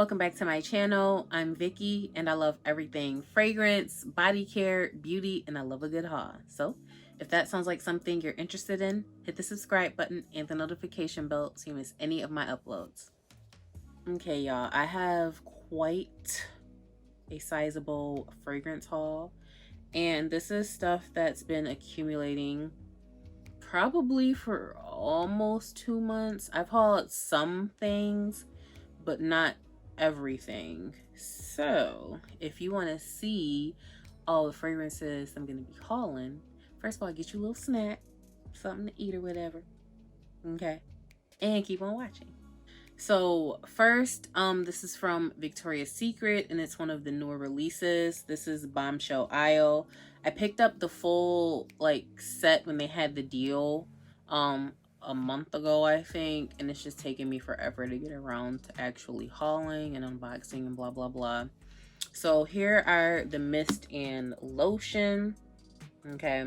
welcome back to my channel. I'm Vicky and I love everything fragrance, body care, beauty, and I love a good haul. So if that sounds like something you're interested in, hit the subscribe button and the notification bell so you miss any of my uploads. Okay, y'all, I have quite a sizable fragrance haul, and this is stuff that's been accumulating probably for almost 2 months. I've hauled some things, but not everything. So if you want to see all the fragrances I'm going to be hauling, first of all, get you a little snack, something to eat or whatever. Okay, and keep on watching. So first, this is from Victoria's Secret, and it's one of the newer releases. This is Bombshell Isle. I picked up the full set when they had the deal a month ago, I think, and it's just taking me forever to get around to actually hauling and unboxing and blah blah blah. So here are the mist and lotion. Okay,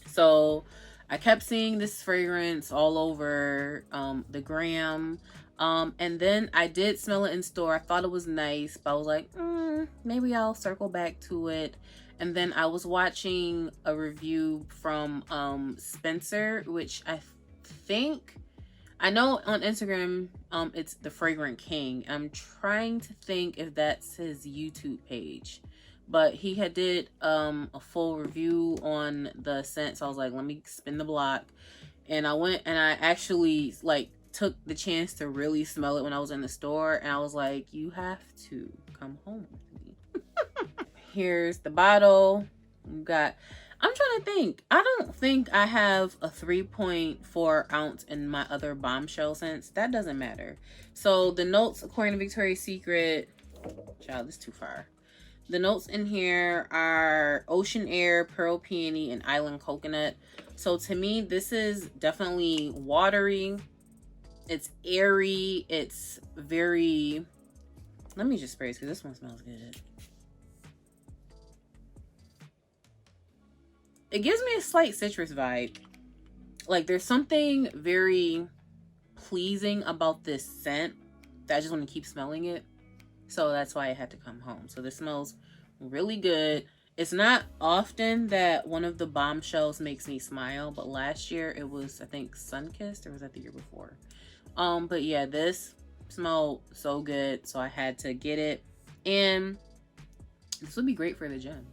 so I kept seeing this fragrance all over the gram, and then I did smell it in store. I thought it was nice, but I was like, maybe I'll circle back to it. And then I was watching a review from Spencer, which I know on Instagram it's the Fragrant King. I'm trying to think if that's his YouTube page, but he had did a full review on the scent, so I was like, let me spin the block. And I went and I actually took the chance to really smell it when I was in the store, and I was like, you have to come home with me. Here's the bottle. You got, I'm trying to think. I don't think I have a 3.4 ounce in my other Bombshell scents. That doesn't matter. So the notes, according to Victoria's Secret, child, this is too far. The notes in here are ocean air, pearl peony, and island coconut. So to me, this is definitely watery. It's airy. It's very, let me just spray this because this one smells good. It gives me a slight citrus vibe. Like there's something very pleasing about this scent that I just want to keep smelling it. So that's why I had to come home. So this smells really good. It's not often that one of the Bombshells makes me smile, but last year it was, I think, Sunkissed, or was that the year before? But yeah, this smelled so good, so I had to get it. And this would be great for the gym.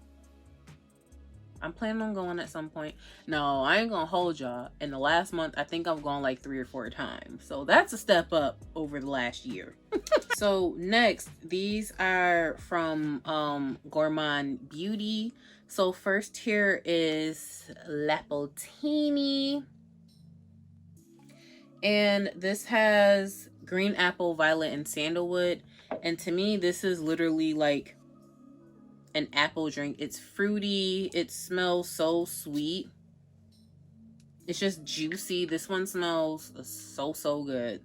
I'm planning on going at some point. No, I ain't gonna hold y'all. In the last month, I think I've gone like 3 or 4 times. So that's a step up over the last year. So next, these are from Gourmand Beauty. So first here is Lapotini. And this has green apple, violet, and sandalwood. And to me, this is literally like an apple drink. It's fruity. It smells so sweet. It's just juicy. This one smells so good.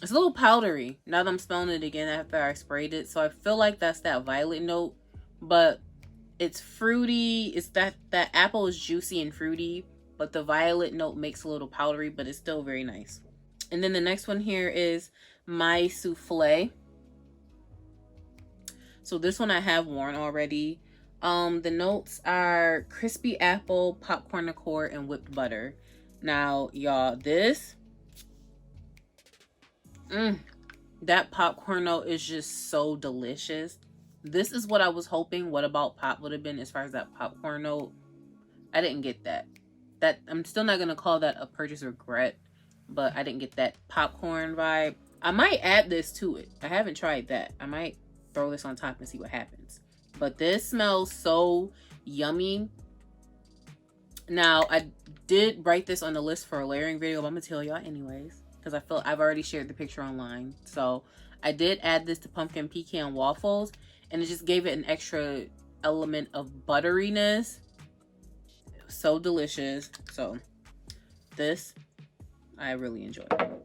It's a little powdery now that I'm smelling it again after I sprayed it. So I feel like that's that violet note, but it's fruity. It's that apple is juicy and fruity, but the violet note makes a little powdery, but it's still very nice. And then the next one here is My Souffle. So this one I have worn already. The notes are crispy apple, popcorn liqueur, and whipped butter. Now, y'all, this, that popcorn note is just so delicious. This is what I was hoping What About Pop would have been as far as that popcorn note. I didn't get that. I'm still not gonna call that a purchase regret, but I didn't get that popcorn vibe. I might add this to it. I haven't tried that. I might throw this on top and see what happens. But this smells so yummy. Now, I did write this on the list for a layering video, but I'm gonna tell y'all anyways, because I feel I've already shared the picture online. So I did add this to pumpkin pecan waffles, and it just gave it an extra element of butteriness. So delicious. So this I really enjoyed.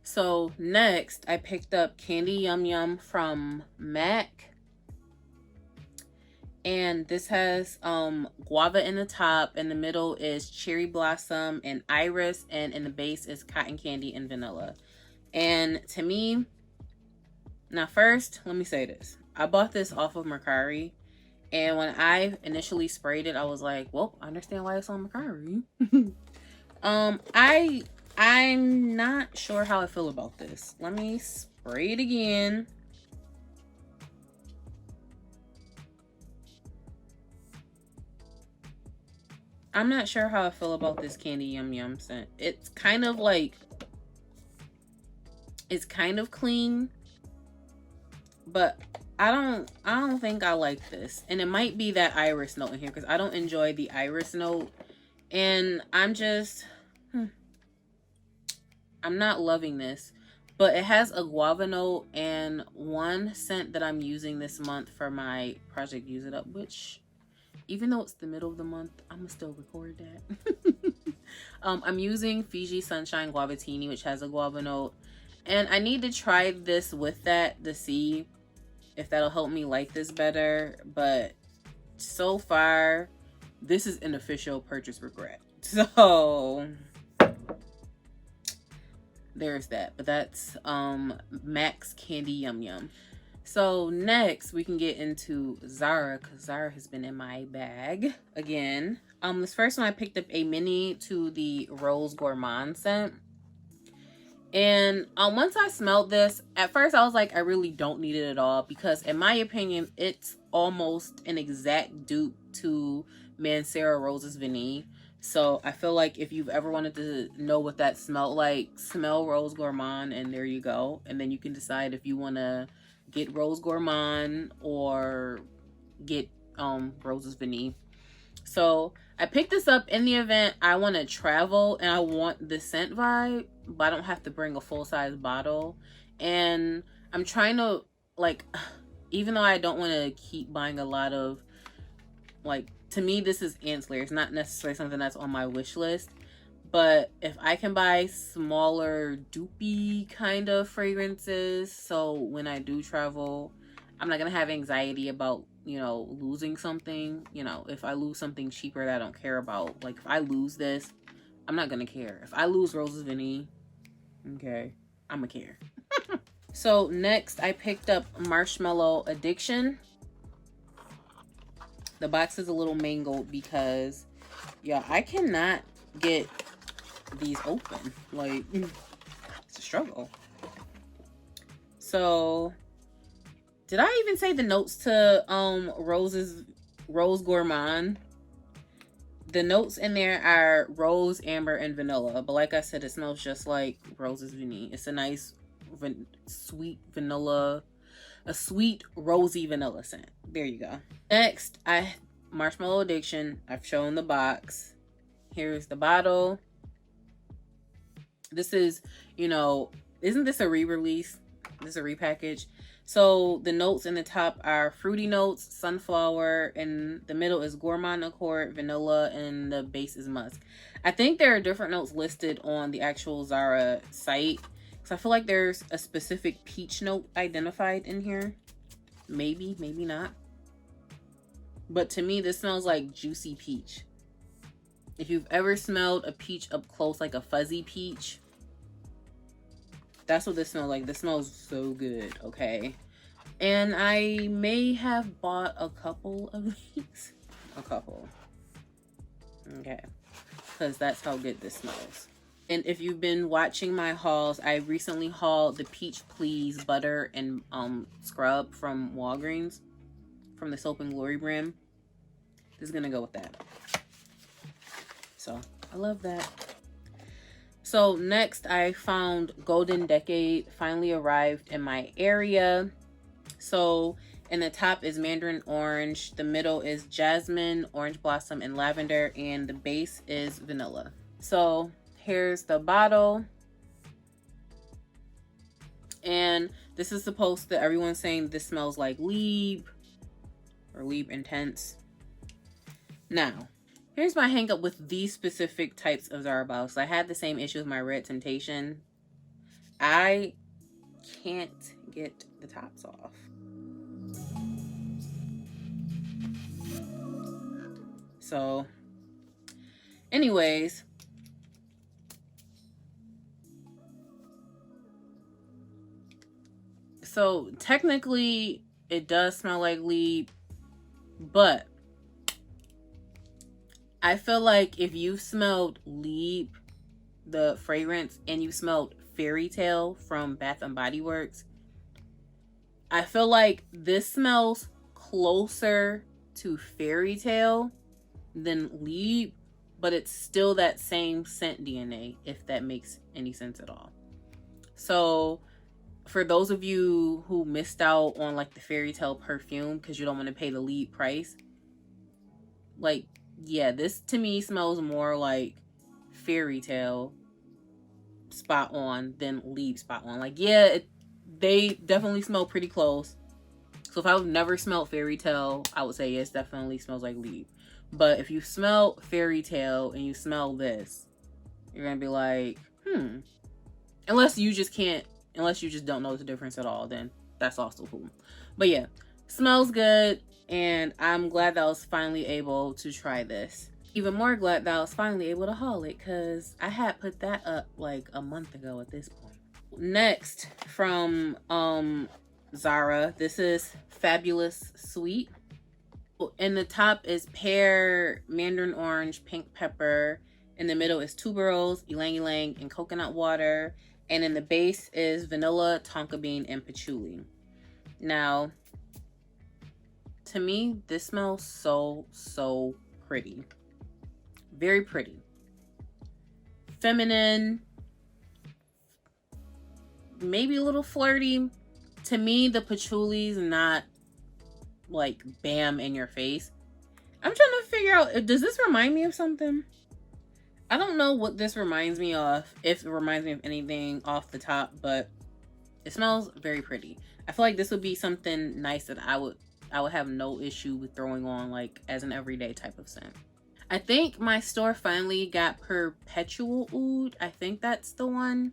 So next, I picked up Candy Yum Yum from MAC. And this has guava in the top. In the middle is cherry blossom and iris. And in the base is cotton candy and vanilla. And to me, now first, let me say this. I bought this off of Mercari. And when I initially sprayed it, I was like, well, I understand why it's on Mercari. I'm not sure how I feel about this. Let me spray it again. I'm not sure how I feel about this Candy Yum Yum scent. It's kind of like, it's kind of clean, but I don't think I like this. And it might be that iris note in here, because I don't enjoy the iris note. And I'm just, I'm not loving this. But it has a guava note, and one scent that I'm using this month for my project Use It Up, which, even though it's the middle of the month, I'm gonna still record that. I'm using Fiji Sunshine Guavatini, which has a guava note. And I need to try this with that to see if that'll help me like this better. But so far, this is an official purchase regret. So there's that. But that's Max Candy Yum Yum. So next we can get into Zara, because Zara has been in my bag again. This first one I picked up a mini to the Rose Gourmand scent. And once I smelled this, at first I was like, I really don't need it at all, because in my opinion, it's almost an exact dupe to Mancera Roses Vanille. So I feel like if you've ever wanted to know what that smelled like, smell Rose Gourmand, and there you go. And then you can decide if you want to get Rose Gourmand or get Roses Vanille. So I picked this up in the event I want to travel and I want the scent vibe, but I don't have to bring a full-size bottle. And I'm trying to, like, even though I don't want to keep buying a lot of, like, to me this is ancillary. It's not necessarily something that's on my wish list. But if I can buy smaller dupey kind of fragrances, so when I do travel, I'm not going to have anxiety about, you know, losing something. You know, if I lose something cheaper that I don't care about, like if I lose this, I'm not going to care. If I lose Roses Vanille, okay, I'm going to care. So next I picked up Marshmallow Addiction. The box is a little mangled because, yeah, I cannot get these open. Like, it's a struggle. So did I even say the notes to Rose Gourmand? The notes in there are rose, amber, and vanilla. But like I said, it smells just like Roses Vanille. It's a nice sweet vanilla, a sweet rosy vanilla scent. There you go. Next, Marshmallow Addiction. I've shown the box. Here's the bottle. This is, you know, isn't this a re-release? This is a repackage. So the notes in the top are fruity notes, sunflower, and the middle is gourmand accord, vanilla, and the base is musk. I think there are different notes listed on the actual Zara site, because I feel like there's a specific peach note identified in here. Maybe, maybe not. But to me, this smells like juicy peach. If you've ever smelled a peach up close, like a fuzzy peach, that's what this smells like. This smells so good, okay? And I may have bought a couple of these. A couple. Okay. Because that's how good this smells. And if you've been watching my hauls, I recently hauled the Peach Please Butter and Scrub from Walgreens. From the Soap and Glory brand. This is going to go with that. So, I love that. So next I found Golden Decade, finally arrived in my area. So in the top is Mandarin Orange, the middle is Jasmine, Orange Blossom, and Lavender, and the base is Vanilla. So here's the bottle. And this is supposed to, everyone's saying this smells like Lieb or Lieb Intense. Now, here's my hang up with these specific types of Zara bottles. I had the same issue with my Red Temptation. I can't get the tops off. So, anyways, So technically it does smell like lead, but I feel like if you smelled lead, the fragrance, and you smelled Fairy Tale from Bath and Body Works, I feel like this smells closer to Fairy Tale than lead, but it's still that same scent DNA, if that makes any sense at all. So for those of you who missed out on like the Fairy Tale perfume because you don't want to pay the lead price, like, yeah, this to me smells more like Fairy Tale spot on than lead spot on. Like, yeah, they definitely smell pretty close. So if I've never smelled Fairy Tale, I would say yes, definitely smells like lead. But if you smell Fairy Tale and you smell this, you're gonna be like, unless you just don't know the difference at all, then that's also cool. But yeah, smells good, and I'm glad that I was finally able to try this. Even more glad that I was finally able to haul it, because I had put that up like a month ago at this point. Next, from Zara, this is Fabulous Sweet. In the top is pear, mandarin orange, pink pepper. In the middle is tuberose, ylang ylang, and coconut water. And in the base is vanilla, tonka bean, and patchouli. Now, to me, this smells so pretty. Very pretty. Feminine. Maybe a little flirty. To me, the patchouli's not like bam in your face. I'm trying to figure out, does this remind me of something? I don't know what this reminds me of, if it reminds me of anything off the top, but it smells very pretty. I feel like this would be something nice that I would have no issue with throwing on like as an everyday type of scent. I think my store finally got Perpetual Oud. I think that's the one.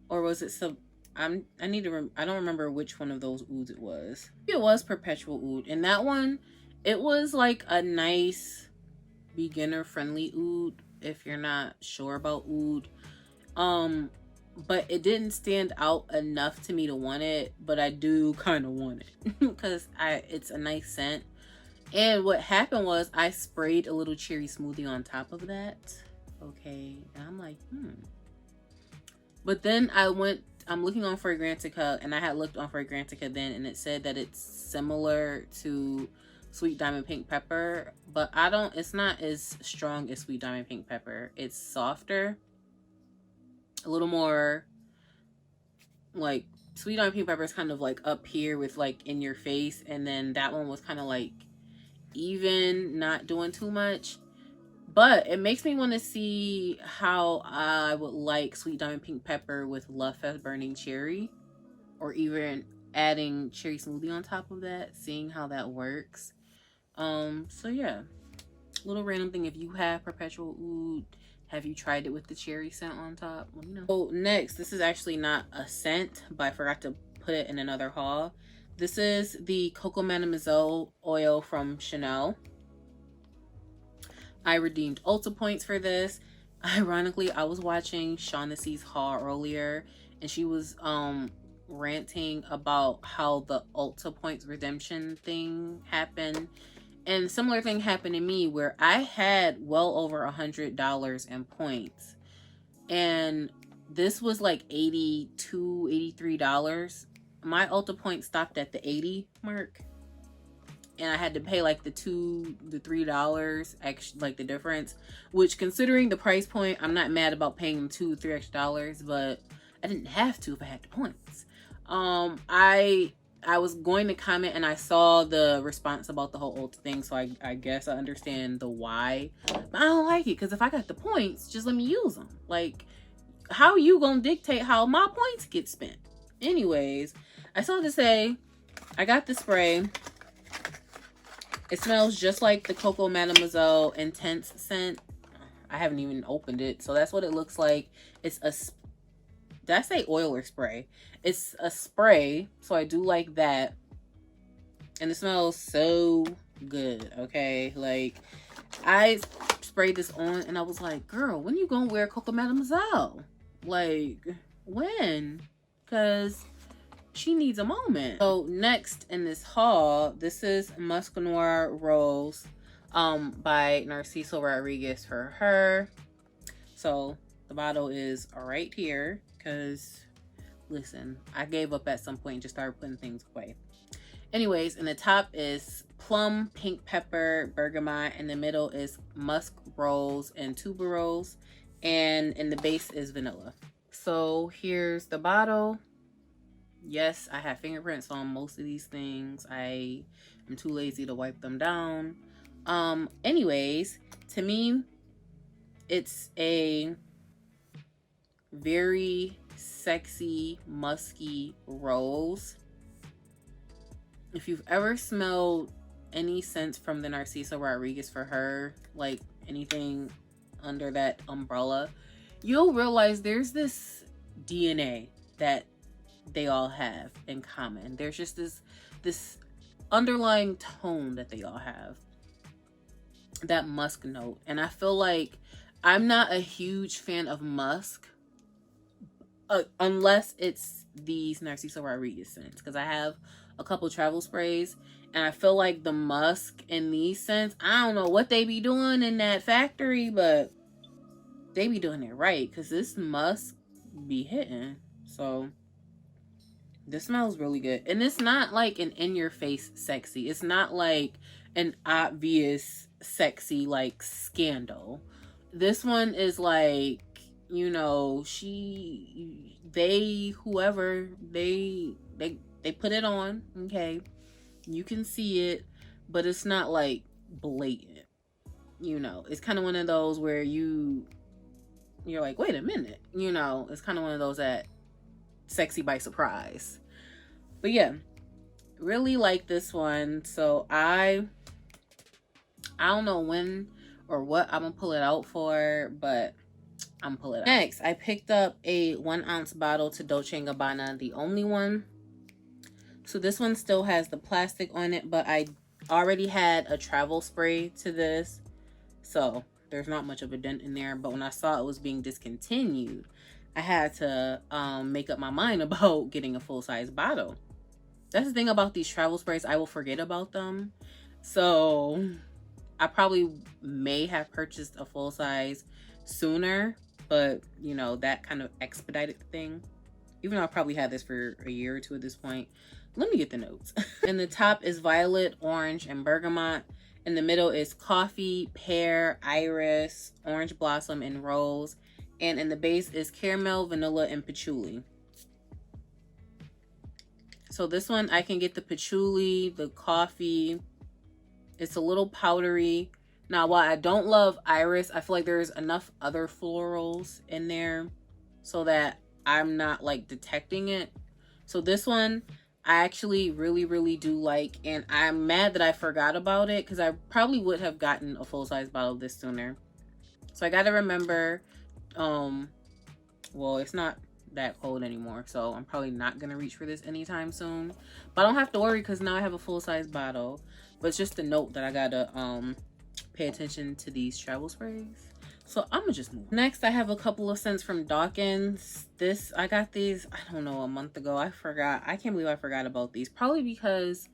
Or was it some... I don't remember which one of those ouds it was. It was Perpetual Oud. And that one, it was like a nice beginner-friendly oud, if you're not sure about oud. But it didn't stand out enough to me to want it, but I do kind of want it because it's a nice scent. And what happened was I sprayed a little cherry smoothie on top of that. Okay, and I'm like, But then I'm looking on Fragrantica, and I had looked on Fragrantica then, and it said that it's similar to Sweet Diamond Pink Pepper, but it's not as strong as Sweet Diamond Pink Pepper. It's softer, a little more like Sweet Diamond Pink Pepper is kind of like up here with like in your face, and then that one was kind of like even, not doing too much. But it makes me want to see how I would like Sweet Diamond Pink Pepper with Love Fest Burning Cherry, or even adding cherry smoothie on top of that, seeing how that works. So yeah, little random thing. If you have Perpetual Oud, have you tried it with the cherry scent on top? Let me know. So next, this is actually not a scent, but I forgot to put it in another haul. This is the Coco Mademoiselle oil from Chanel. I redeemed Ulta points for this. Ironically, I was watching Shaughnessy's haul earlier, and she was ranting about how the Ulta points redemption thing happened. And similar thing happened to me where I had well over $100 in points. And this was like $82, $83. My Ulta points stopped at the 80 mark. And I had to pay like the $3 extra, like the difference, which considering the price point, I'm not mad about paying $2-3 extra, but I didn't have to if I had the points. I was going to comment, and I saw the response about the whole Ulta thing, so I guess I understand the why, but I don't like it, because if I got the points, just let me use them. Like, how you gonna dictate how my points get spent? Anyways, I still have to say, I got the spray. It smells just like the Coco Mademoiselle Intense scent. I haven't even opened it, so that's what it looks like. It's a... Did I say oil or spray? It's a spray, so I do like that. And it smells so good, okay? Like, I sprayed this on, and I was like, girl, when you gonna wear Coco Mademoiselle? Like, when? Because she needs a moment. So next in this haul, this is Musc Noir Rose by Narciso Rodriguez for her. So the bottle is right here because, listen, I gave up at some point and just started putting things away. Anyways, in the top is plum, pink pepper, bergamot. In the middle is musk rose and tuberose. And in the base is vanilla. So here's the bottle. Yes, I have fingerprints on most of these things. I am too lazy to wipe them down. Anyways, to me, it's a very sexy, musky rose. If you've ever smelled any scents from the Narciso Rodriguez for her, like anything under that umbrella, you'll realize there's this DNA that they all have in common. There's just this underlying tone that they all have, that musk note. And I feel like I'm not a huge fan of musk unless it's these Narciso Rodriguez scents, because I have a couple travel sprays and I feel like the musk in these scents, I don't know what they be doing in that factory, but they be doing it right, because this musk be hitting. So this smells really good. And it's not like an in-your-face sexy. It's not like an obvious sexy like Scandal. This one is like, you know, whoever, they put it on, okay? You can see it, but it's not like blatant. You know, it's kind of one of those where you're like, wait a minute. You know, it's kind of one of those that sexy by surprise. But yeah, really like this one. So I don't know when or what I'm gonna pull it out for, but I'm pulling it out. Next, I picked up a 1 ounce bottle to Dolce Gabbana, the only one. So this one still has the plastic on it, but I already had a travel spray to this, so there's not much of a dent in there. But when I saw it was being discontinued, I had to make up my mind about getting a full-size bottle. That's the thing about these travel sprays, I will forget about them. So I probably may have purchased a full-size sooner, but you know, that kind of expedited the thing. Even though I probably had this for a year or two at this point. Let me get the notes. In the top is violet, orange, and bergamot. In the middle is coffee, pear, iris, orange blossom, and rose. And in the base is caramel, vanilla, and patchouli. So this one, I can get the patchouli, the coffee. It's a little powdery. Now, while I don't love iris, I feel like there's enough other florals in there so that I'm not like detecting it. So this one, I actually really do like, and I'm mad that I forgot about it because I probably would have gotten a full-size bottle of this sooner. So I got to remember, well, it's not that cold anymore, so I'm probably not going to reach for this anytime soon. But I don't have to worry because now I have a full-size bottle. But it's just a note that I got to pay attention to these travel sprays. So I'm gonna just move. Next, I have a couple of scents from Dawkins. I got these, I don't know, a month ago. I forgot. I can't believe I forgot about these. Probably because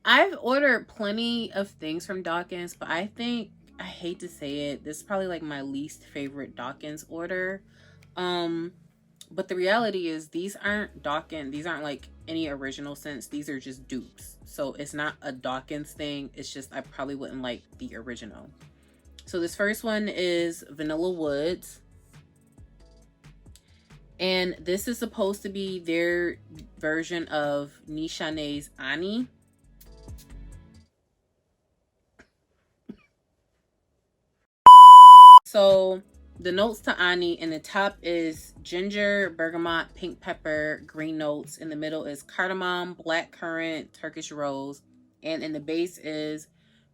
I've ordered plenty of things from Dawkins, but I think, I hate to say it, this is probably like my least favorite Dawkins order. But the reality is these aren't Dawkins. These aren't like any original scents. These are just dupes. So it's not a Dawkins thing. It's just I probably wouldn't like the original. So this first one is Vanilla Woods. And this is supposed to be their version of Nishane's Ani. So the notes to Ani, in the top is ginger, bergamot, pink pepper, green notes. In the middle is cardamom, black currant, Turkish rose. And in the base is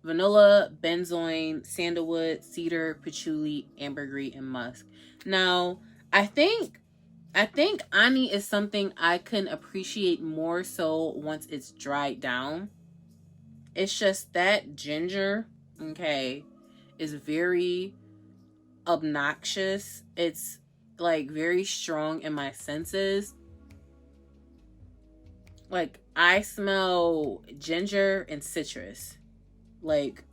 vanilla, benzoin, sandalwood, cedar, patchouli, ambergris, and musk. Now, I think Ani is something I can appreciate more so once it's dried down. It's just that ginger, okay, is very obnoxious. It's like very strong in my senses. Like, I smell ginger and citrus. Like,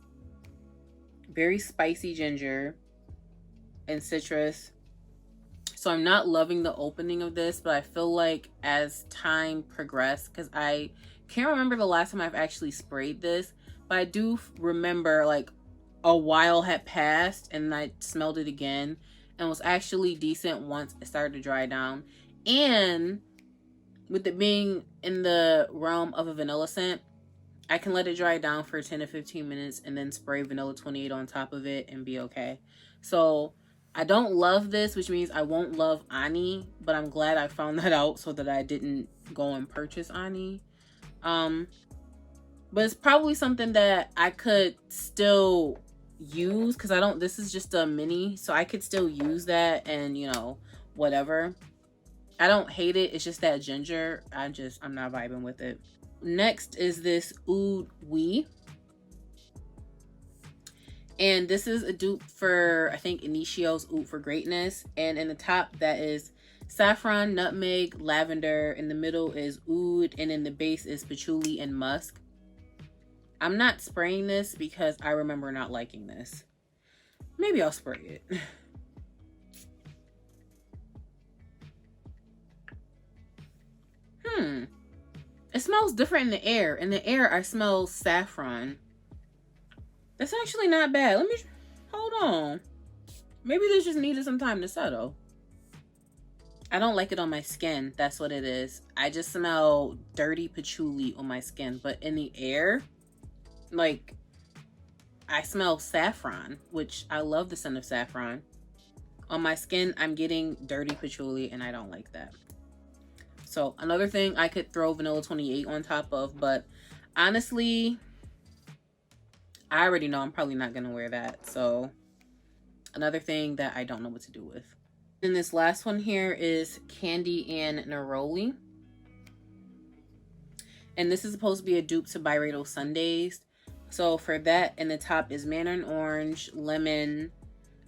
very spicy ginger and citrus. So I'm not loving the opening of this, but I feel like as time progressed, because I can't remember the last time I've actually sprayed this, but I do remember like a while had passed and I smelled it again and was actually decent once it started to dry down. And with it being in the realm of a vanilla scent, I can let it dry down for 10 to 15 minutes and then spray vanilla 28 on top of it and be okay. So I don't love this, which means I won't love Ani, but I'm glad I found that out so that I didn't go and purchase Ani. But it's probably something that I could still use, because this is just a mini, so I could still use that and, you know, whatever. I don't hate it. It's just that ginger. I'm not vibing with it. Next is this Oud Oui. And this is a dupe for, I think, Initio's Oud for Greatness. And in the top, that is saffron, nutmeg, lavender. In the middle is oud. And in the base is patchouli and musk. I'm not spraying this because I remember not liking this. Maybe I'll spray it. It smells different in the air. In the air, I smell saffron. That's actually not bad. Let me, hold on. Maybe this just needed some time to settle. I don't like it on my skin. That's what it is. I just smell dirty patchouli on my skin. But in the air, like, I smell saffron, which I love the scent of saffron. On my skin, I'm getting dirty patchouli, and I don't like that. So another thing I could throw vanilla 28 on top of, but honestly, I already know I'm probably not going to wear that. So another thing that I don't know what to do with. And this last one here is Candy and Neroli. And this is supposed to be a dupe to Byredo Sundays. So for that, in the top is Mandarin Orange, Lemon.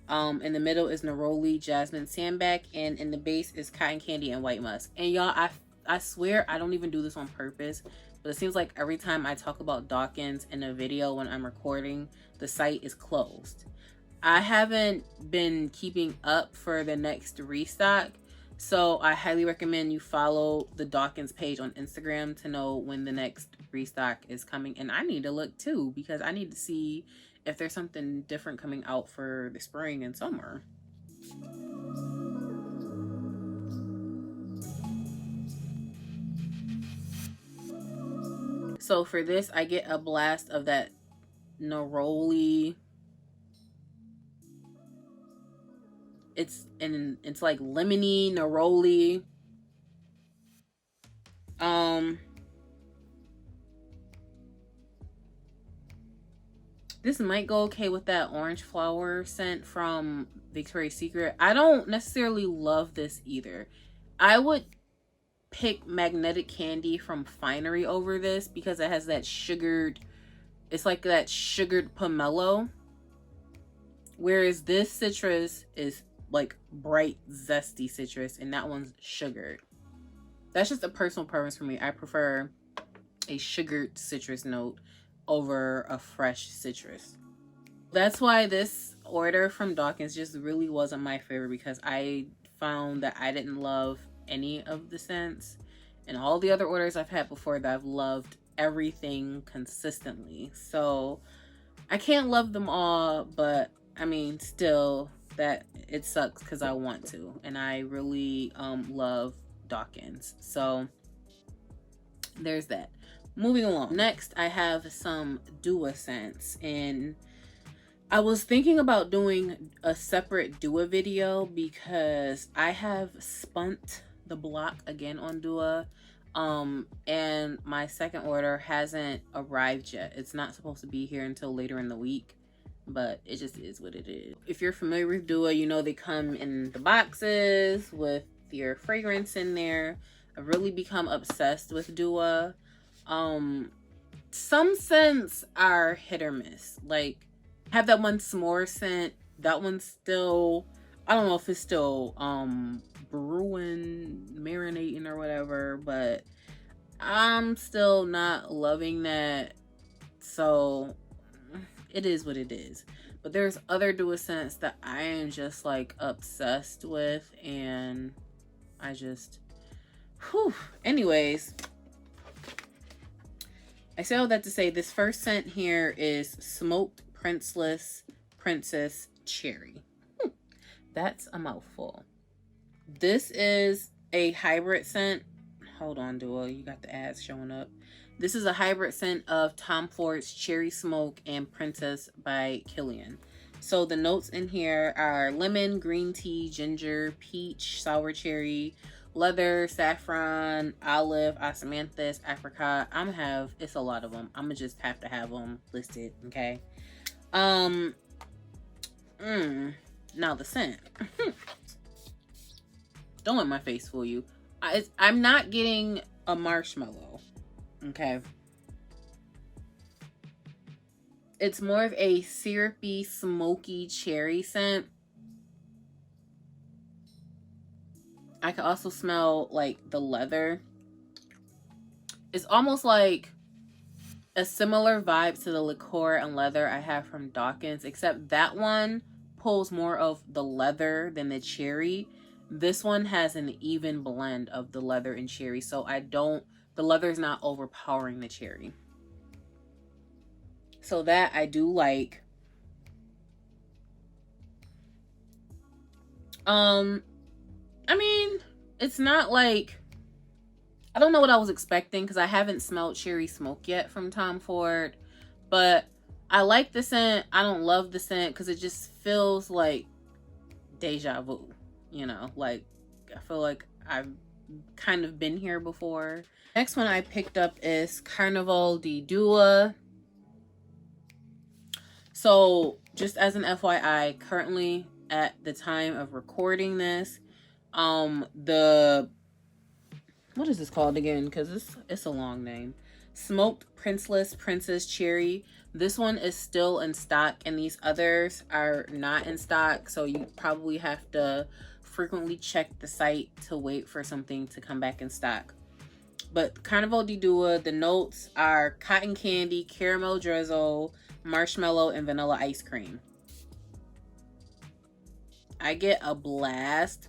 In the middle is Neroli, Jasmine, Sandbag. And in the base is Cotton Candy and White Musk. And y'all, I swear I don't even do this on purpose. But it seems like every time I talk about Dawkins in a video when I'm recording, the site is closed. I haven't been keeping up for the next restock. So I highly recommend you follow the Dawkins page on Instagram to know when the next restock is coming. And I need to look too, because I need to see if there's something different coming out for the spring and summer. So for this, I get a blast of that Neroli. It's like lemony Neroli. This might go okay with that orange flower scent from Victoria's Secret. I don't necessarily love this either. I would pick Magnetic Candy from Finery over this because it has that sugared, it's like that sugared pomelo. Whereas this citrus is like bright, zesty citrus, and that one's sugared. That's just a personal preference for me. I prefer a sugared citrus note over a fresh citrus. That's why this order from Dawkins just really wasn't my favorite, because I found that I didn't love any of the scents, and all the other orders I've had before that I've loved everything consistently. So I can't love them all, but I mean, still, that it sucks because I want to, and I really love Dawkins. So there's that. Moving along. Next, I have some Dua scents, and I was thinking about doing a separate Dua video because I have spunt the block again on Dua, and my second order hasn't arrived yet. It's not supposed to be here until later in the week, but it just is what it is. If you're familiar with Dua, you know they come in the boxes with your fragrance in there. I've really become obsessed with Dua. Some scents are hit or miss. Like, I have that one s'more scent. That one's still, I don't know if it's still brewing, marinating or whatever, but I'm still not loving that. So it is what it is. But there's other duo scents that I am just like obsessed with, and I just, whew. Anyways, I say all that to say this first scent here is Smoked Princess Cherry. That's a mouthful. This is a hybrid scent. Hold on, duo, you got the ads showing up. This is a hybrid scent of Tom Ford's Cherry Smoke and Princess by Kilian. So the notes in here are lemon, green tea, ginger, peach, sour cherry, leather, saffron, olive, osmanthus, apricot. It's a lot of them. I'm gonna just have to have them listed, okay? Now the scent. Don't let my face fool you. I'm not getting a marshmallow, okay? It's more of a syrupy, smoky cherry scent. I can also smell like the leather. It's almost like a similar vibe to the liqueur and leather I have from Dawkins, except that one pulls more of the leather than the cherry. This one has an even blend of the leather and cherry, so the leather is not overpowering the cherry. So that I do like. I mean, it's not like, I don't know what I was expecting because I haven't smelled cherry smoke yet from Tom Ford, but I like the scent. I don't love the scent because it just feels like deja vu, you know, like I feel like I've kind of been here before. Next one I picked up is Carnival de Dua. So just as an FYI, currently at the time of recording this, what is this called again? Because it's a long name. Smoked Princess Cherry. This one is still in stock, and these others are not in stock. So you probably have to frequently check the site to wait for something to come back in stock. But Carnival de Dua, the notes are cotton candy, caramel drizzle, marshmallow, and vanilla ice cream. I get a blast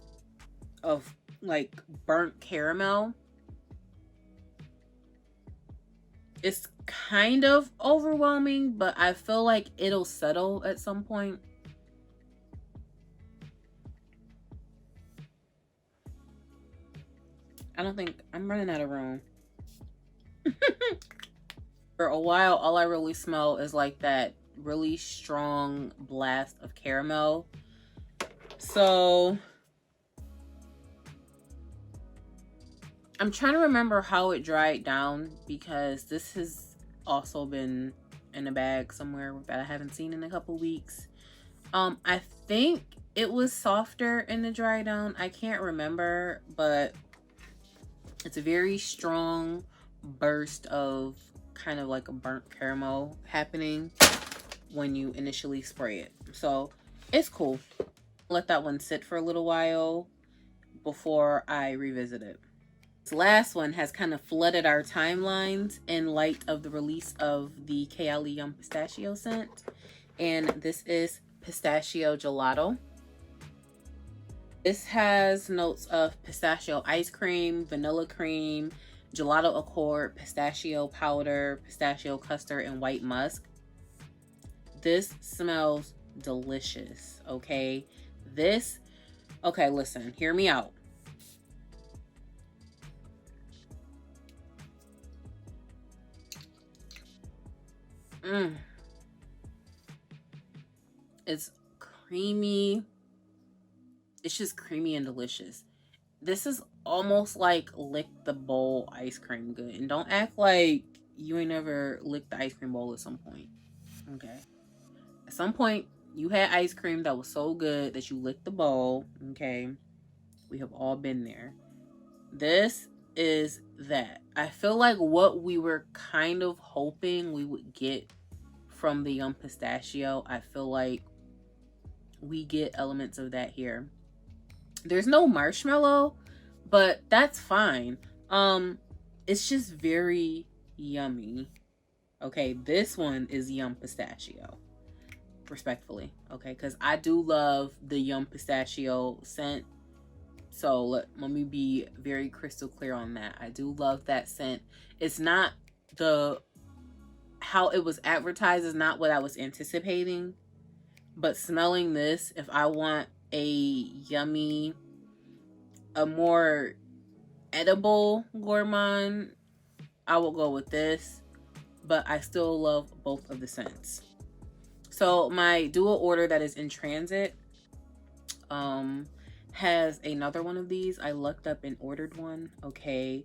of like burnt caramel. It's kind of overwhelming, but I feel like it'll settle at some point. I don't think I'm running out of room. For a while, all I really smell is like that really strong blast of caramel. So I'm trying to remember how it dried down because this has also been in a bag somewhere that I haven't seen in a couple weeks. I think it was softer in the dry down. I can't remember, but it's a very strong burst of kind of like a burnt caramel happening when you initially spray it. So it's cool. Let that one sit for a little while before I revisit it. This last one has kind of flooded our timelines in light of the release of the Kayali Yum Pistachio scent. And this is Pistachio Gelato. This has notes of pistachio ice cream, vanilla cream, gelato accord, pistachio powder, pistachio custard, and white musk. This smells delicious, okay? Okay, listen, hear me out. It's creamy. It's just creamy and delicious. This is almost like lick the bowl ice cream good. And don't act like you ain't never licked the ice cream bowl at some point. Okay. At some point, you had ice cream that was so good that you licked the bowl. Okay. We have all been there. This is that. I feel like what we were kind of hoping we would get from the Yum Pistachio, I feel like we get elements of that here. There's no marshmallow, but that's fine. it's just very yummy. Okay, this one is yum pistachio, respectfully. Okay, because I do love the yum pistachio scent. So let me be very crystal clear on that. I do love that scent. It's not how it was advertised is not what I was anticipating. But smelling this, if I want a yummy, a more edible gourmand, I will go with this. But I still love both of the scents. So my dual order that is in transit has another one of these. I looked up and ordered one. Okay.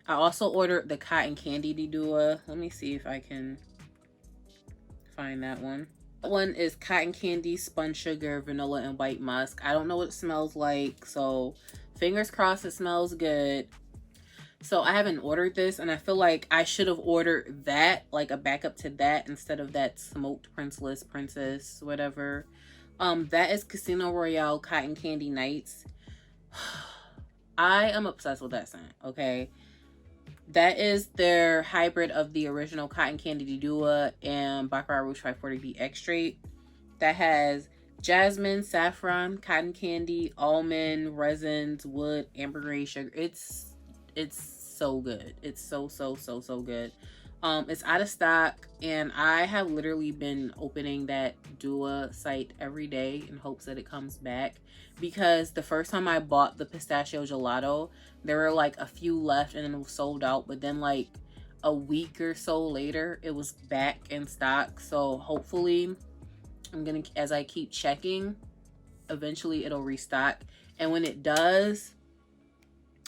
I also ordered the cotton candy Didua. Let me see if I can find that one. That one is cotton candy, spun sugar, vanilla, and white musk. I don't know what it smells like, so fingers crossed it smells good. So I haven't ordered this, and I feel like I should have ordered that, like a backup to that, instead of that smoked princess, whatever. That is Casino Royale Cotton Candy Nights. I am obsessed with that scent, okay? That is their hybrid of the original Cotton Candy Didua and Baccarat Rouge 540B Extrait. That has jasmine, saffron, cotton candy, almond, resins, wood, ambergris, sugar. It's so good. It's so good. It's out of stock, and I have literally been opening that Dua site every day in hopes that it comes back, because the first time I bought the pistachio gelato, there were like a few left and then it was sold out, but then like a week or so later it was back in stock. So hopefully, I'm gonna, as I keep checking, eventually it'll restock, and when it does,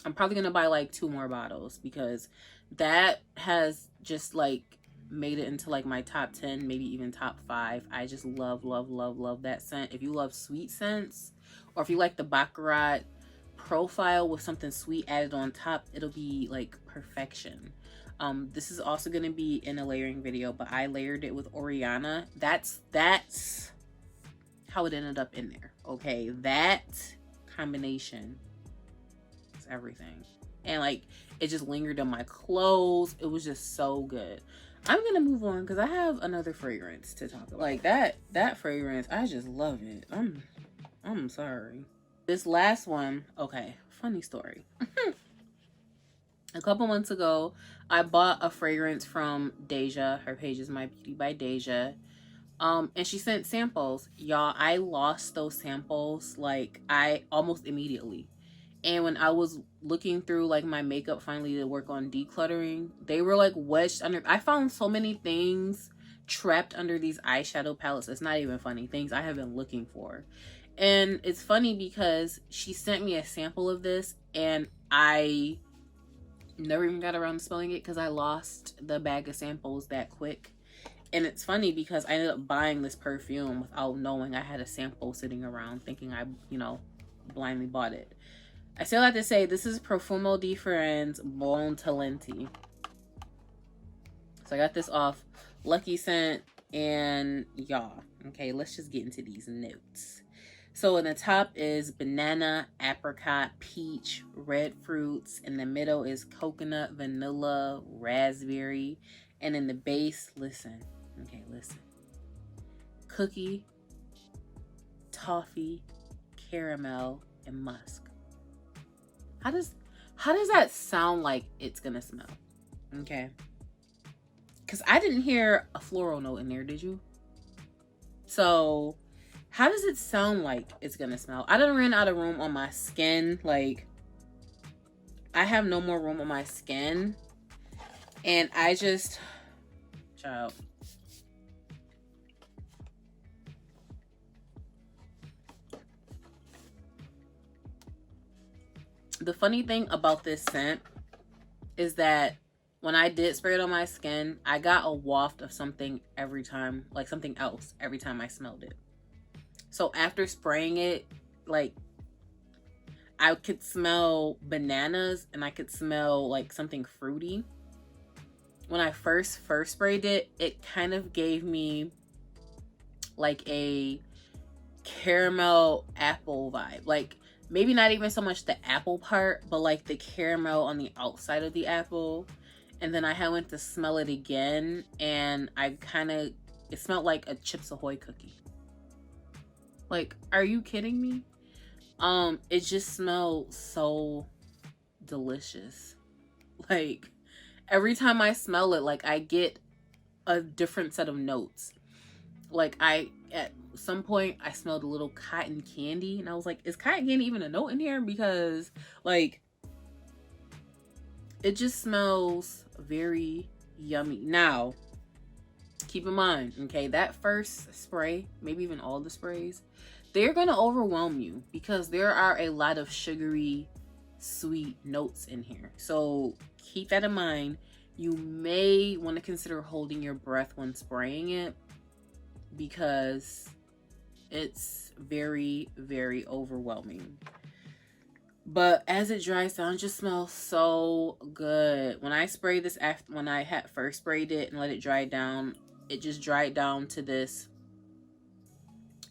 I'm probably gonna buy like 2 more bottles, because that has just like made it into like my top 10, maybe even top 5. I just love that scent. If you love sweet scents, or if you like the Baccarat profile with something sweet added on top, it'll be like perfection. This is also going to be in a layering video, but I layered it with Oriana. That's how it ended up in there. Okay, that combination is everything. And like, it just lingered on my clothes. It was just so good. I'm gonna move on because I have another fragrance to talk about. Like that fragrance, I just love it. I'm sorry. This last one, okay, funny story. A couple months ago, I bought a fragrance from Deja. Her page is My Beauty by Deja. And she sent samples. Y'all, I lost those samples like almost immediately. And when I was looking through like my makeup finally to work on decluttering, they were like wedged under. I found so many things trapped under these eyeshadow palettes. It's not even funny. Things I have been looking for. And it's funny because she sent me a sample of this and I never even got around to smelling it because I lost the bag of samples that quick. And it's funny because I ended up buying this perfume without knowing I had a sample sitting around, thinking I, blindly bought it. I still have to say, this is Profumo di Firenze Buon Talenti. So I got this off Lucky Scent, and y'all, okay, let's just get into these notes. So in the top is banana, apricot, peach, red fruits. In the middle is coconut, vanilla, raspberry. And in the base, listen. Cookie, toffee, caramel, and musk. How does that sound like it's gonna smell? Okay. Because I didn't hear a floral note in there, did you? So how does it sound like it's gonna smell? I done ran out of room on my skin. Like, I have no more room on my skin. And I just, child. The funny thing about this scent is that when I did spray it on my skin, I got a waft of something every time, like something else every time I smelled it. So after spraying it, like, I could smell bananas and I could smell like something fruity. When I first sprayed it, it kind of gave me like a caramel apple vibe. Like, maybe not even so much the apple part, but like the caramel on the outside of the apple. And then I went to smell it again, and it smelled like a Chips Ahoy cookie. Like, are you kidding me? It just smelled so delicious. Like, every time I smell it, like, I get a different set of notes. Like, at some point I smelled a little cotton candy, and I was like, is cotton candy even a note in here? Because, like, it just smells very yummy. Now, keep in mind, okay, that first spray, maybe even all the sprays, they're gonna overwhelm you because there are a lot of sugary, sweet notes in here. So keep that in mind. You may want to consider holding your breath when spraying it because it's very, very overwhelming. But as it dries down, it just smells so good. When I sprayed this, when I had first sprayed it and let it dry down, it just dried down to this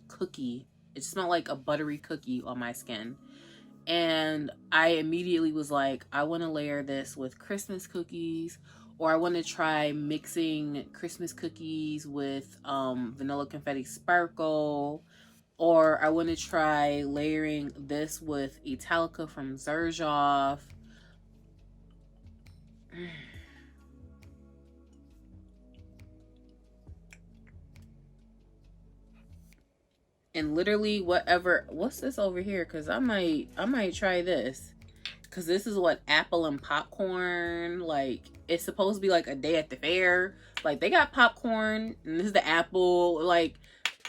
cookie. It smelled like a buttery cookie on my skin. And I immediately was like, I want to layer this with Christmas cookies, or I want to try mixing Christmas cookies with vanilla confetti sparkle, or I want to try layering this with Italica from Xerjoff. And literally what's this over here? Cause I might try this. Cause this is what, apple and popcorn. Like, it's supposed to be like a day at the fair. Like, they got popcorn and this is the apple. Like,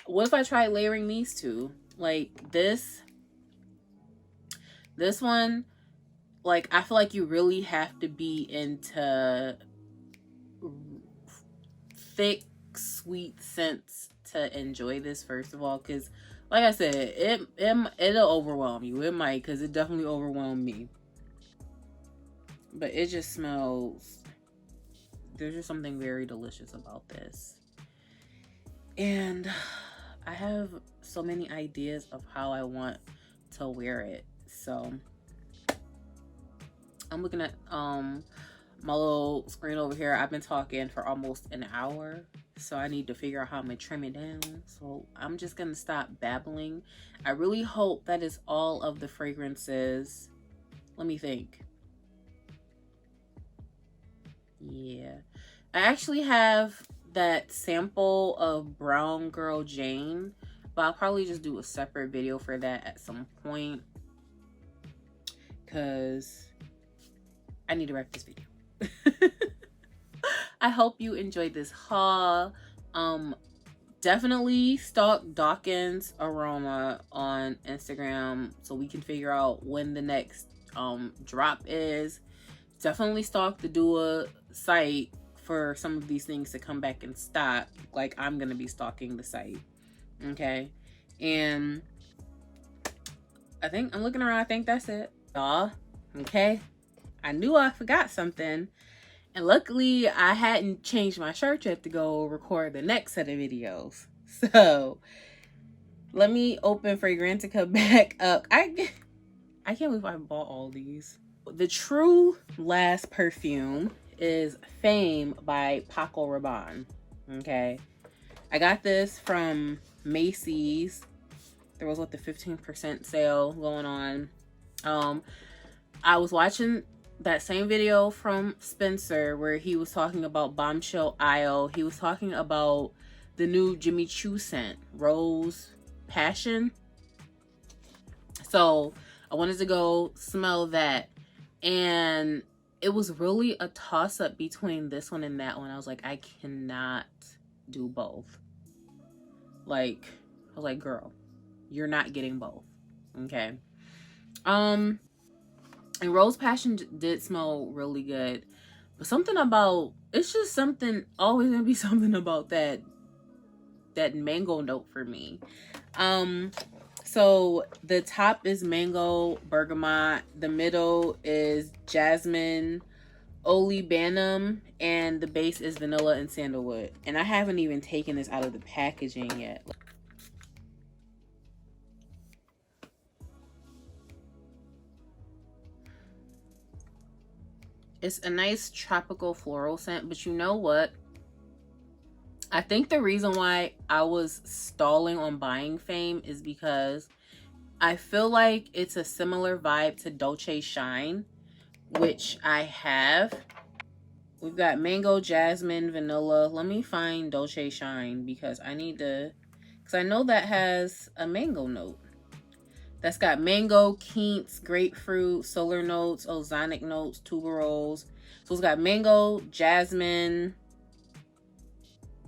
what if I try layering these two? Like, this one, like, I feel like you really have to be into thick, sweet scents to enjoy this, first of all, because like I said, it'll overwhelm you. It might, because it definitely overwhelmed me. But it just smells, there's just something very delicious about this. And I have so many ideas of how I want to wear it. So I'm looking at my little screen over here. I've been talking for almost an hour, so I need to figure out how I'm gonna trim it down. So I'm just gonna stop babbling. I really hope that is all of the fragrances. Let me think. Yeah, I actually have that sample of Brown Girl Jane, but I'll probably just do a separate video for that at some point because I need to wrap this video. I hope you enjoyed this haul. Definitely stalk Dawkins Aroma on Instagram so we can figure out when the next drop is. Definitely stalk the Dua site for some of these things to come back in stock. Like, I'm gonna be stalking the site. Okay, and I think I'm looking around. I think that's it, y'all. Okay, I knew I forgot something. And luckily, I hadn't changed my shirt yet to go record the next set of videos. So, let me open Fragrantica back up. I can't believe I bought all these. The true last perfume is Fame by Paco Rabanne. Okay. I got this from Macy's. There was, what, the 15% sale going on. I was watching that same video from Spencer where he was talking about Bombshell Aisle. He was talking about the new Jimmy Choo scent, Rose Passion. So I wanted to go smell that, and it was really a toss-up between this one and that one. I was like, I cannot do both. Like, I was like, girl, you're not getting both. Okay. And Rose Passion did smell really good, but something about, it's just something, always gonna be something about that mango note for me. So the top is mango bergamot, the middle is jasmine olibanum, and the base is vanilla and sandalwood. And I haven't even taken this out of the packaging yet. It's a nice tropical floral scent, but you know what? I think the reason why I was stalling on buying Fame is because I feel like it's a similar vibe to Dolce Shine, which I have. We've got mango, jasmine, vanilla. Let me find Dolce Shine because I need to, because I know that has a mango note. That's got mango, quince, grapefruit, solar notes, ozonic notes, tuberose. So it's got mango, jasmine.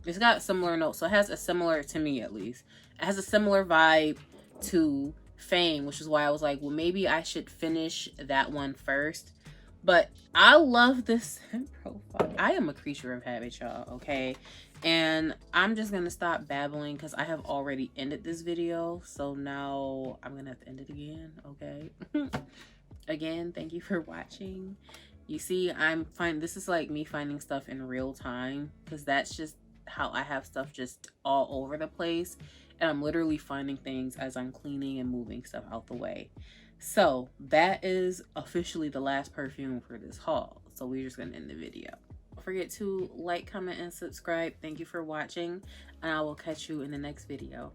It's got similar notes. So it has a similar, to me at least, it has a similar vibe to Fame, which is why I was like, well, maybe I should finish that one first. But I love this scent profile. I am a creature of habit, y'all, okay? And I'm just gonna stop babbling because I have already ended this video. So now I'm gonna have to end it again, okay? Again, thank you for watching. You see, this is like me finding stuff in real time because that's just how I have stuff just all over the place. And I'm literally finding things as I'm cleaning and moving stuff out the way. So that is officially the last perfume for this haul. So we're just gonna end the video. Don't forget to like, comment, and subscribe. Thank you for watching, and I will catch you in the next video.